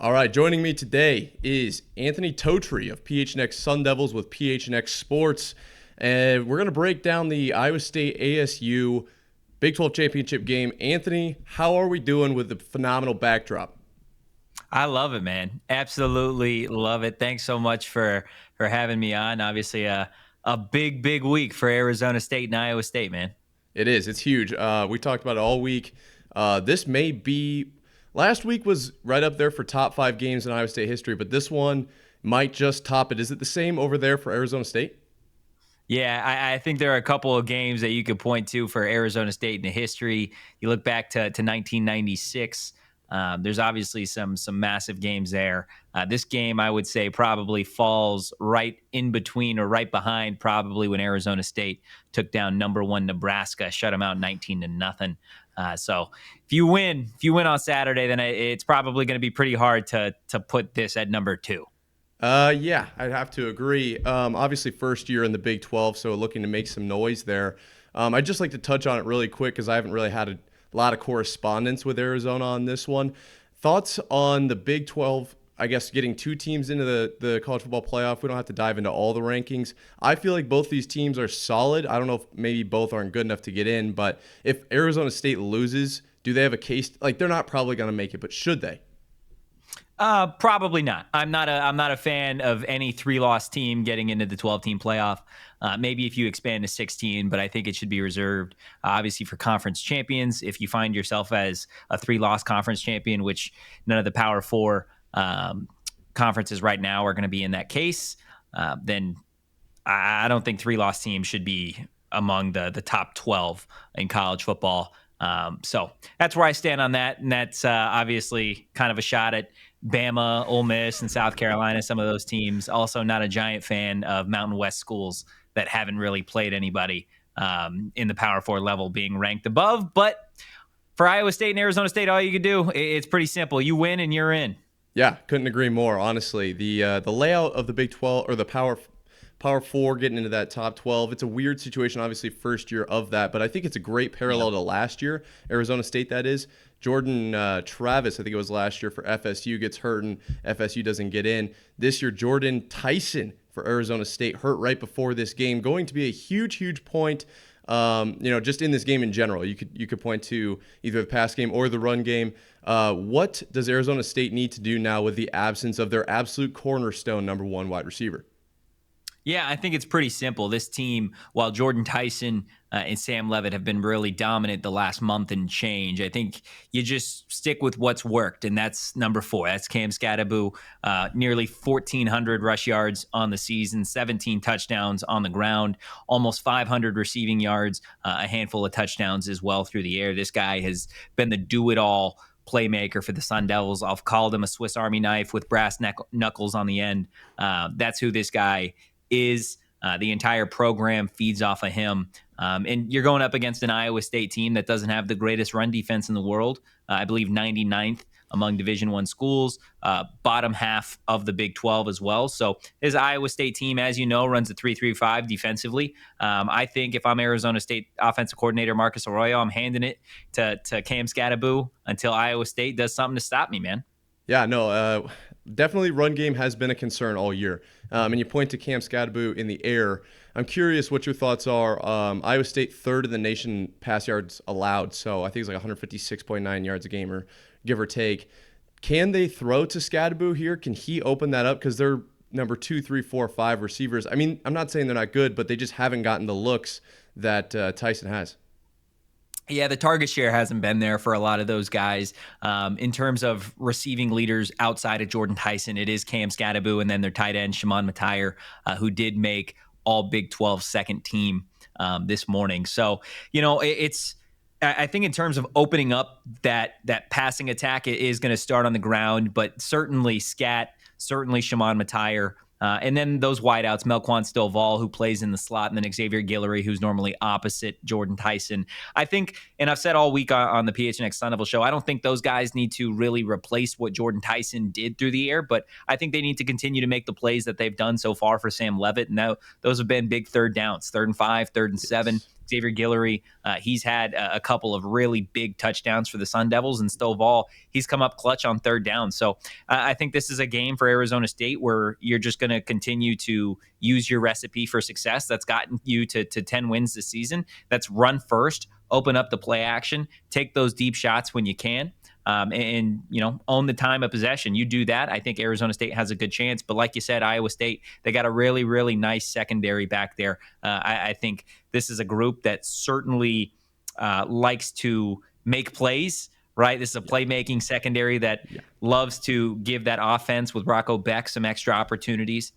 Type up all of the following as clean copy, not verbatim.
All right, joining me today is Anthony Totri of PHNX Sun Devils with PHNX Sports. And we're going to break down the Iowa State ASU Big 12 championship game. Anthony, how are we doing with the phenomenal backdrop? I love it, man. Absolutely love it. Thanks so much for having me on. Obviously, a big week for Arizona State and Iowa State, man. It is. It's huge. We talked about it all week. This may be last week was right up there for top 5 games in Iowa State history, but this one might just top it. Is it the same over there for Arizona State? Yeah, I think there are a couple of games that you could point to for Arizona State in the history. You look back to 1996. There's obviously some massive games there. This game, I would say, probably falls right in between or right behind probably when Arizona State took down number 1 Nebraska, shut them out 19-0. So if you win on Saturday, then it's probably going to be pretty hard to put this at number 2. Yeah, I'd have to agree. Obviously, first year in the Big 12, so looking to make some noise there. I'd just like to touch on it really quick because I haven't really had a lot of correspondence with Arizona on this one. Thoughts on the Big 12, I guess, getting 2 teams into the college football playoff? We don't have to dive into all the rankings. I feel like both these teams are solid. I don't know if maybe both aren't good enough to get in, but if Arizona State loses, do they have a case? Like, they're not probably going to make it, but should they? Probably not. I'm not a fan of any 3-loss team getting into the 12-team playoff. Maybe if you expand to 16, but I think it should be reserved, obviously, for conference champions. If you find yourself as a 3-loss conference champion, which none of the Power 4 conferences right now are going to be in that case, then I don't think 3-loss teams should be among the top 12 in college football. So that's where I stand on that, and that's obviously kind of a shot at Bama, Ole Miss, and South Carolina, some of those teams. Also not a giant fan of Mountain West schools that haven't really played anybody in the Power 4 level being ranked above. But for Iowa State and Arizona State, all you can do, it's pretty simple. You win and you're in. Yeah, couldn't agree more, honestly. The layout of the Big 12 or the Power 4 getting into that top 12, it's a weird situation, obviously, first year of that, but I think it's a great parallel to last year, Arizona State, that is. Jordan Travis, I think it was last year for FSU, gets hurt and FSU doesn't get in. This year, Jordan Tyson for Arizona State hurt right before this game, going to be a huge point. Just in this game in general, you could point to either the pass game or the run game. What does Arizona State need to do now with the absence of their absolute cornerstone number 1 wide receiver? Yeah, I think it's pretty simple. This team, while Jordan Tyson and Sam Levitt have been really dominant the last month and change, I think you just stick with what's worked, and that's number 4. That's Cam Scadaboo, nearly 1,400 rush yards on the season, 17 touchdowns on the ground, almost 500 receiving yards, a handful of touchdowns as well through the air. This guy has been the do-it-all playmaker for the Sun Devils. I've called him a Swiss Army knife with brass knuckles on the end. That's who this guy is. The entire program feeds off of him. And you're going up against an Iowa State team that doesn't have the greatest run defense in the world. I believe 99th among Division I schools, bottom half of the Big 12 as well. So his Iowa State team, as you know, runs a 3-3-5 defensively. I think if I'm Arizona State offensive coordinator Marcus Arroyo, I'm handing it to Cam Scadaboo until Iowa State does something to stop me, man. Yeah, no, definitely run game has been a concern all year. And you point to Cam Scadaboo in the air. I'm curious what your thoughts are. Iowa State 3rd in the nation pass yards allowed, so I think it's like 156.9 yards a game, or give or take. Can they throw to Scadaboo here? Can he open that up? Because they're number 2, 3, 4, 5 receivers. I mean, I'm not saying they're not good, but they just haven't gotten the looks that Tyson has. Yeah, the target share hasn't been there for a lot of those guys. In terms of receiving leaders outside of Jordan Tyson, it is Cam Scadaboo and then their tight end, Shimon Matier, who did make all Big 12 second team this morning. So, I think in terms of opening up that passing attack, it is going to start on the ground, but certainly certainly Shimon Matier, and then those wideouts, Melquan Stovall, who plays in the slot, and then Xavier Guillory, who's normally opposite Jordan Tyson. I think, and I've said all week on the PHNX Sun Devil show, I don't think those guys need to really replace what Jordan Tyson did through the air, but I think they need to continue to make the plays that they've done so far for Sam Levitt. And now those have been big 3rd downs, 3rd and 5, 3rd and 7. Xavier Guillory, he's had a couple of really big touchdowns for the Sun Devils, and Stovall, he's come up clutch on third down. So I think this is a game for Arizona State where you're just going to continue to use your recipe for success that's gotten you to 10 wins this season. That's run first, open up the play action, take those deep shots when you can. And own the time of possession. You do that, I think Arizona State has a good chance. But like you said, Iowa State, they got a really, really nice secondary back there. I think this is a group that certainly likes to make plays. Right, this is a playmaking secondary that loves to give that offense with Rocco Beck some extra opportunities.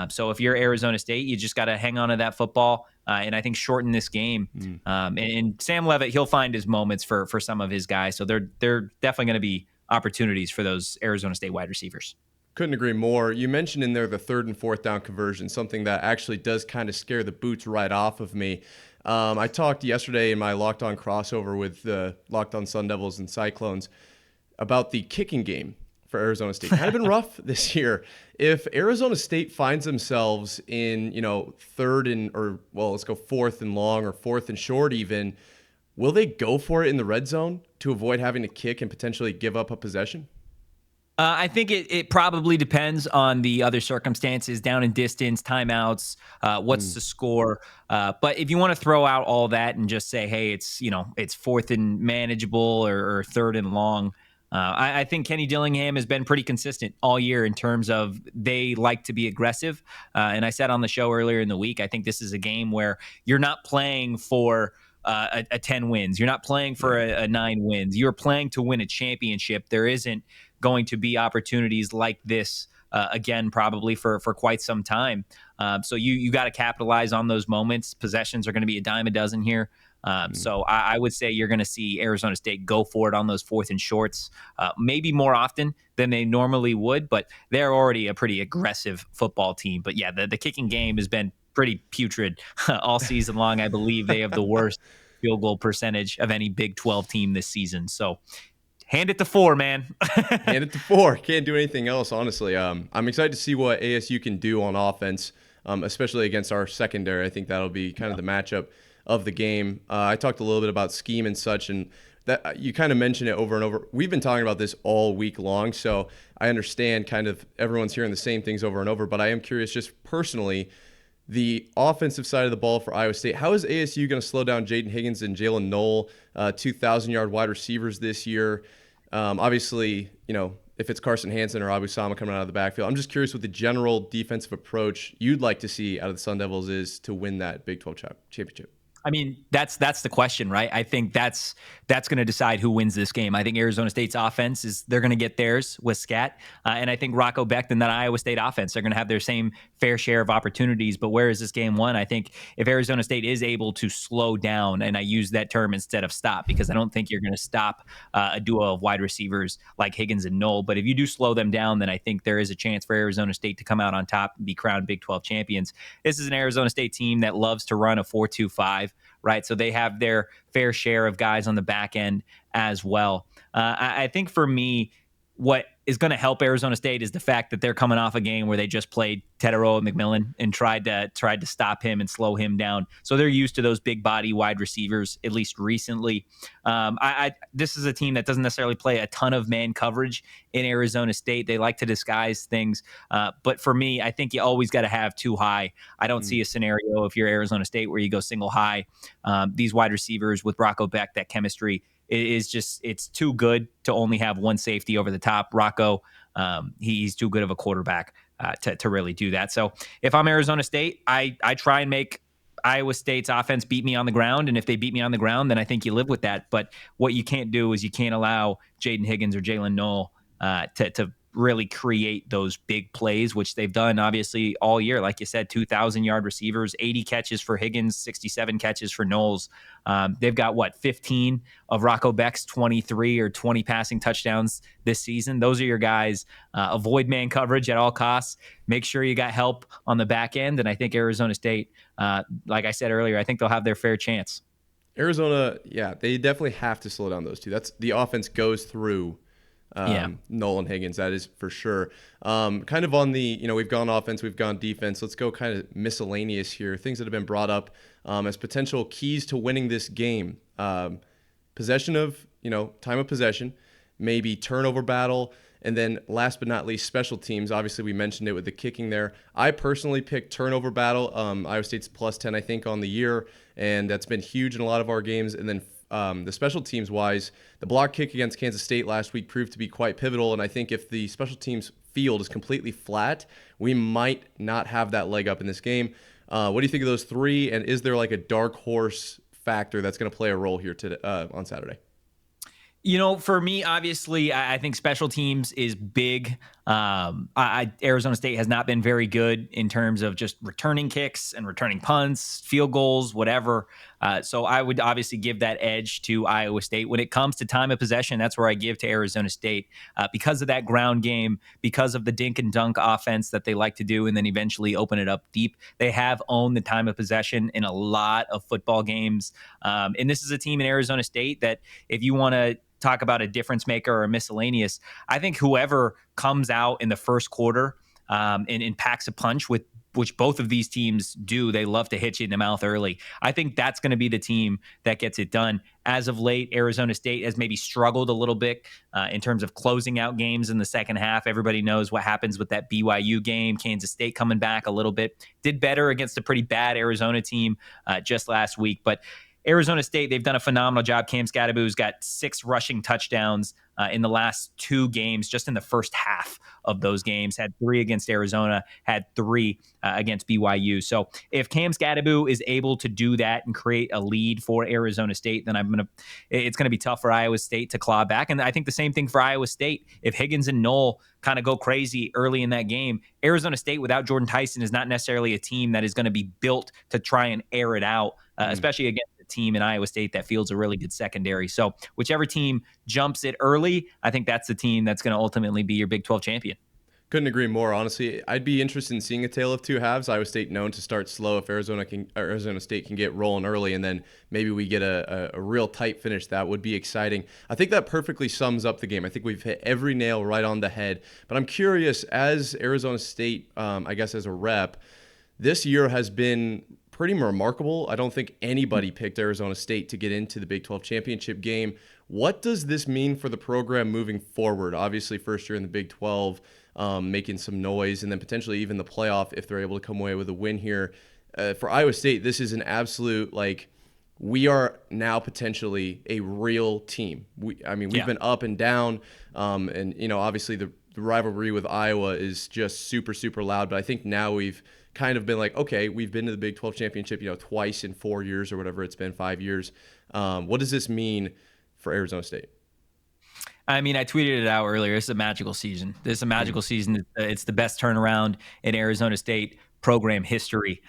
So if you're Arizona State, you just got to hang on to that football and I think shorten this game. And Sam Leavitt, he'll find his moments for some of his guys. So they're definitely going to be opportunities for those Arizona State wide receivers. Couldn't agree more. You mentioned in there the third and fourth down conversion, something that actually does kind of scare the boots right off of me. I talked yesterday in my Locked On crossover with the Locked On Sun Devils and Cyclones about the kicking game for Arizona State. Kind of been rough this year. If Arizona State finds themselves in, third and, let's go fourth and long or fourth and short even, will they go for it in the red zone to avoid having to kick and potentially give up a possession? I think it probably depends on the other circumstances, down and distance, timeouts, what's the score. But if you want to throw out all that and just say, hey, it's fourth and manageable or third and long, I think Kenny Dillingham has been pretty consistent all year in terms of they like to be aggressive. And I said on the show earlier in the week, I think this is a game where you're not playing for a 10 wins. You're not playing for a 9 wins. You're playing to win a championship. There isn't going to be opportunities like this again, probably for quite some time. So you got to capitalize on those moments. Possessions are going to be a dime a dozen here. So I would say you're going to see Arizona State go for it on those fourth and shorts, maybe more often than they normally would, but they're already a pretty aggressive football team. But yeah, the kicking game has been pretty putrid all season long. I believe they have the worst field goal percentage of any Big 12 team this season. So hand it to 4, man. Hand it to 4. Can't do anything else, honestly. I'm excited to see what ASU can do on offense, especially against our secondary. I think that'll be kind of the matchup of the game. I talked a little bit about scheme and such, and that you kind of mentioned it over and over. We've been talking about this all week long, so I understand kind of everyone's hearing the same things over and over, but I am curious just personally, the offensive side of the ball for Iowa State. How is ASU going to slow down Jaden Higgins and Jalen Knoll, 2,000-yard wide receivers this year? Obviously, if it's Carson Hansen or Abu Sama coming out of the backfield, I'm just curious what the general defensive approach you'd like to see out of the Sun Devils is to win that Big 12 championship. I mean, that's the question, right? I think that's going to decide who wins this game. I think Arizona State's offense they're going to get theirs with Scat, and I think Rocco Becht and that Iowa State offense are going to have their same fair share of opportunities. But where is this game won? I think if Arizona State is able to slow down, and I use that term instead of stop because I don't think you're going to stop a duo of wide receivers like Higgins and Knoll. But if you do slow them down, then I think there is a chance for Arizona State to come out on top and be crowned Big 12 champions. This is an Arizona State team that loves to run a 4-2-5. Right. So they have their fair share of guys on the back end as well. I think for me, what is going to help Arizona State is the fact that they're coming off a game where they just played Teteroa McMillan and tried to stop him and slow him down. So they're used to those big body wide receivers, at least recently. This is a team that doesn't necessarily play a ton of man coverage in Arizona State. They like to disguise things. But for me, I think you always got to have 2 high. I don't see a scenario if you're Arizona State where you go single high. These wide receivers with Rocco Becht, that chemistry is just, it's too good to only have one safety over the top. Rocco, he's too good of a quarterback to really do that. So if I'm Arizona State, I try and make Iowa State's offense beat me on the ground. And if they beat me on the ground, then I think you live with that. But what you can't do is you can't allow Jaden Higgins or Jalen Knoll to really create those big plays, which they've done obviously all year. Like you said, 2,000-yard receivers, 80 catches for Higgins, 67 catches for Knowles. They've got 15 of Rocco Becht's 23 or 20 passing touchdowns this season. Those are your guys. Avoid man coverage at all costs. Make sure you got help on the back end. And I think Arizona State, like I said earlier, I think they'll have their fair chance. Arizona, yeah, they definitely have to slow down those two. That's the offense goes through Knoll and Higgins, that is for sure. Kind of on the, we've gone offense, we've gone defense. Let's go kind of miscellaneous here. Things that have been brought up as potential keys to winning this game. Possession of, time of possession, maybe turnover battle, and then last but not least, special teams. Obviously, we mentioned it with the kicking there. I personally picked turnover battle. Iowa State's plus 10, I think, on the year, and that's been huge in a lot of our games. And then the special teams wise, the block kick against Kansas State last week proved to be quite pivotal. And I think if the special teams field is completely flat, we might not have that leg up in this game. What do you think of those three? And is there like a dark horse factor that's going to play a role here today, on Saturday? For me, obviously, I think special teams is big. Arizona State has not been very good in terms of just returning kicks and returning punts, field goals, whatever. So I would obviously give that edge to Iowa State. When it comes to time of possession, that's where I give to Arizona State because of that ground game, because of the dink and dunk offense that they like to do and then eventually open it up deep. They have owned the time of possession in a lot of football games. And this is a team in Arizona State that if you want to talk about a difference maker or a miscellaneous, I think whoever comes out in the first quarter and packs a punch, with which both of these teams do, they love to hit you in the mouth early. I think that's going to be the team that gets it done. As of late, Arizona State has maybe struggled a little bit in terms of closing out games in the second half. Everybody knows what happens with that BYU game. Kansas State coming back a little bit. Did better against a pretty bad Arizona team just last week. But Arizona State, they've done a phenomenal job. Cam Scadaboo's got 6 rushing touchdowns in the last 2 games, just in the first half of those games. Had 3 against Arizona, had 3 against BYU. So if Cam Scadaboo is able to do that and create a lead for Arizona State, then it's gonna be tough for Iowa State to claw back. And I think the same thing for Iowa State. If Higgins and Knoll kind of go crazy early in that game, Arizona State without Jordan Tyson is not necessarily a team that is going to be built to try and air it out, especially against team in Iowa State that fields a really good secondary. So whichever team jumps it early, I think that's the team that's going to ultimately be your Big 12 champion. Couldn't agree more. Honestly, I'd be interested in seeing a tale of two halves. Iowa State known to start slow. If Arizona State can get rolling early, and then maybe we get a real tight finish, that would be exciting. I think that perfectly sums up the game. I think we've hit every nail right on the head. But I'm curious, as Arizona State, I guess as a rep, this year has been pretty remarkable. I don't think anybody picked Arizona State to get into the Big 12 championship game. What does this mean for the program moving forward? Obviously, first year in the Big 12, making some noise, and then potentially even the playoff if they're able to come away with a win here. For Iowa State, this is an absolute, we are now potentially a real team. We've been up and down, and obviously the rivalry with Iowa is just super, super loud, but I think now we've kind of been like, okay, we've been to the Big 12 championship, twice in 4 years or whatever it's been, 5 years. What does this mean for Arizona State? I tweeted it out earlier. This is a magical season. It's the best turnaround in Arizona State program history.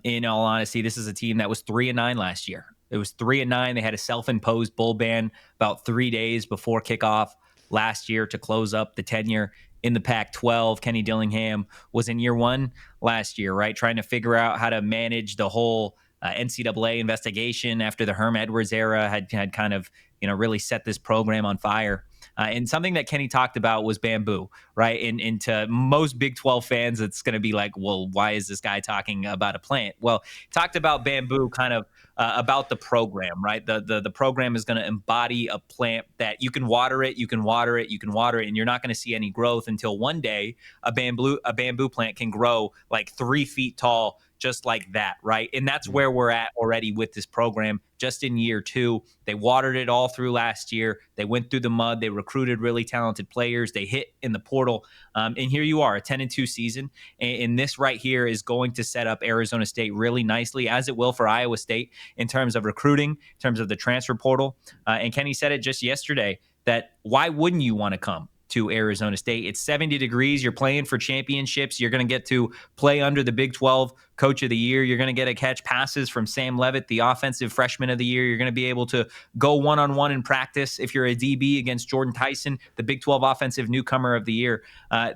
In all honesty, this is a team that was 3-9 last year. It was 3-9. They had a self-imposed bowl ban about 3 days before kickoff last year to close up the tenure in the Pac-12. Kenny Dillingham was in year 1 last year, right? Trying to figure out how to manage the whole NCAA investigation after the Herm Edwards era had kind of, really set this program on fire. And something that Kenny talked about was bamboo, right? And to most Big 12 fans, it's going to be like, well, why is this guy talking about a plant? Well, he talked about bamboo kind of about the program, right? The program is going to embody a plant that you can water it, and you're not going to see any growth until one day a bamboo plant can grow like 3 feet tall, just like that, right? And that's where we're at already with this program. Just in year 2, they watered it all through last year. They went through the mud. They recruited really talented players. They hit in the portal. And here you are, a 10-2 season. And this right here is going to set up Arizona State really nicely, as it will for Iowa State in terms of recruiting, in terms of the transfer portal. And Kenny said it just yesterday that why wouldn't you want to come to Arizona State? It's 70 degrees. You're playing for championships. You're going to get to play under the Big 12 Coach of the Year. You're going to get to catch passes from Sam Leavitt, the Offensive Freshman of the Year. You're going to be able to go one-on-one in practice if you're a DB against Jordan Tyson, the Big 12 Offensive Newcomer of the Year.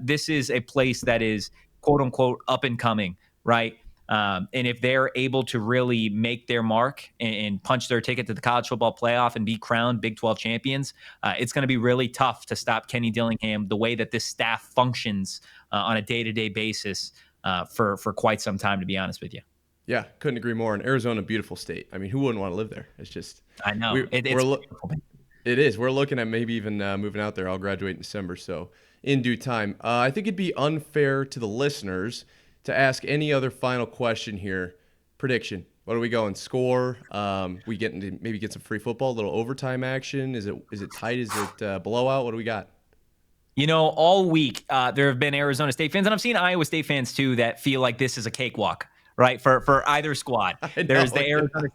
This is a place that is, quote-unquote, up and coming, right? And if they're able to really make their mark and punch their ticket to the college football playoff and be crowned Big 12 champions, it's going to be really tough to stop Kenny Dillingham the way that this staff functions on a day-to-day basis for quite some time, to be honest with you. Yeah, couldn't agree more. And Arizona, beautiful state. I mean, who wouldn't want to live there? It's just I know. we're It's beautiful. it is. We're looking at maybe even moving out there. I'll graduate in December, so in due time. I think it'd be unfair to the listeners to ask any other final question here. Prediction. What are we going? Score? We get into maybe get some free football, a little overtime action. Is it tight? Is it blowout? What do we got? All week there have been Arizona State fans, and I've seen Iowa State fans too, that feel like this is a cakewalk, right? For either squad. I There's know,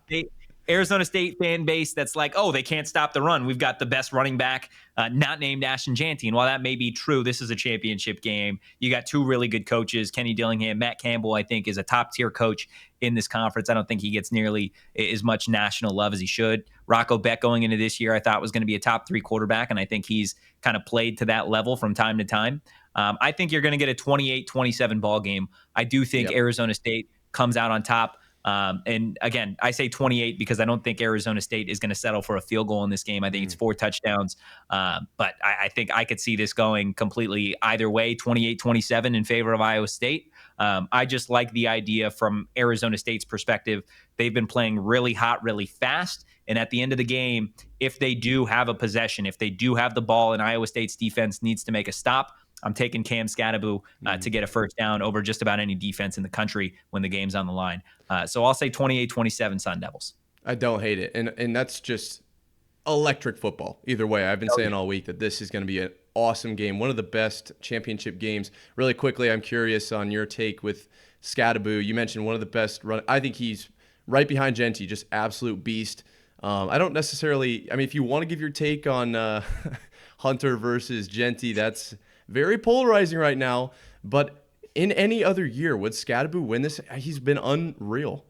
the Arizona State fan base that's like, oh, they can't stop the run. We've got the best running back, not named Ashton Jeanty. And while that may be true, this is a championship game. You got two really good coaches, Kenny Dillingham. Matt Campbell, I think, is a top-tier coach in this conference. I don't think he gets nearly as much national love as he should. Rocco Beck going into this year, I thought was going to be a top 3 quarterback, and I think he's kind of played to that level from time to time. I think you're going to get a 28-27 ball game. I do think Arizona State comes out on top. And again, I say 28 because I don't think Arizona State is going to settle for a field goal in this game. I think it's 4 touchdowns. But I think I could see this going completely either way, 28-27 in favor of Iowa State. I just like the idea from Arizona State's perspective. They've been playing really hot, really fast. And at the end of the game, if they do have a possession, if they do have the ball and Iowa State's defense needs to make a stop, I'm taking Cam Scadaboo to get a first down over just about any defense in the country when the game's on the line. So I'll say 28-27 Sun Devils. I don't hate it. And that's just electric football. Either way, I've been saying all week that this is going to be an awesome game, one of the best championship games. Really quickly, I'm curious on your take with Scadaboo. You mentioned one of the best run. I think he's right behind Jeanty, just absolute beast. I don't necessarily, I mean, if you want to give your take on Hunter versus Jeanty, that's very polarizing right now. But in any other year, would Scadaboo win this? He's been unreal.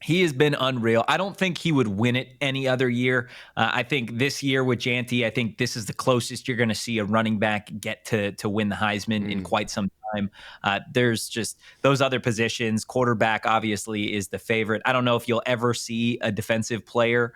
He has been unreal. I don't think he would win it any other year. I think this year with Jeanty, I think this is the closest you're going to see a running back get to win the Heisman in quite some time. There's just those other positions. Quarterback obviously is the favorite. I don't know if you'll ever see a defensive player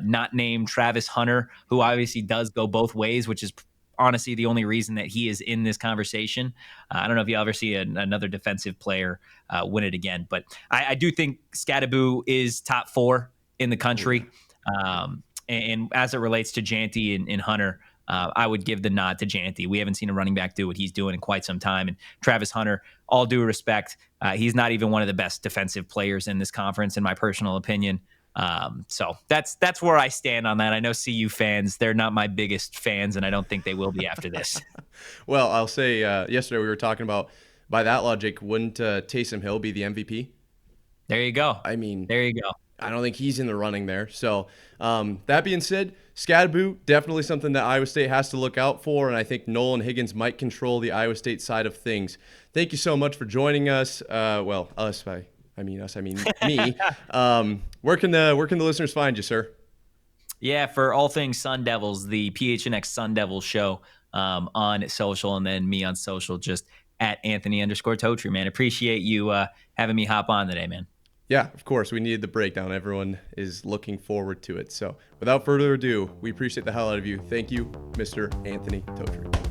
not named Travis Hunter, who obviously does go both ways, which is honestly the only reason that he is in this conversation. I don't know if you'll ever see another defensive player win it again, but I do think Scadaboo is top 4 in the country. And as it relates to Jeanty and Hunter, I would give the nod to Jeanty. We haven't seen a running back do what he's doing in quite some time. And Travis Hunter, all due respect, he's not even one of the best defensive players in this conference, in my personal opinion. So that's where I stand on that. I know CU fans, they're not my biggest fans, and I don't think they will be after this. Well, I'll say yesterday we were talking about, by that logic, wouldn't Taysom Hill be the MVP? There you go. I mean, there you go. I don't think he's in the running there. So that being said, Scadaboo, definitely something that Iowa State has to look out for, and I think Nolan Higgins might control the Iowa State side of things. Thank you so much for joining us. Well, us, I mean me. Where can the listeners find you, sir? Yeah, for all things Sun Devils, the PHNX Sun Devils show on social, and then me on social, just at Anthony_Totri, man. Appreciate you having me hop on today, man. Yeah, of course. We needed the breakdown. Everyone is looking forward to it. So without further ado, we appreciate the hell out of you. Thank you, Mr. Anthony Totri.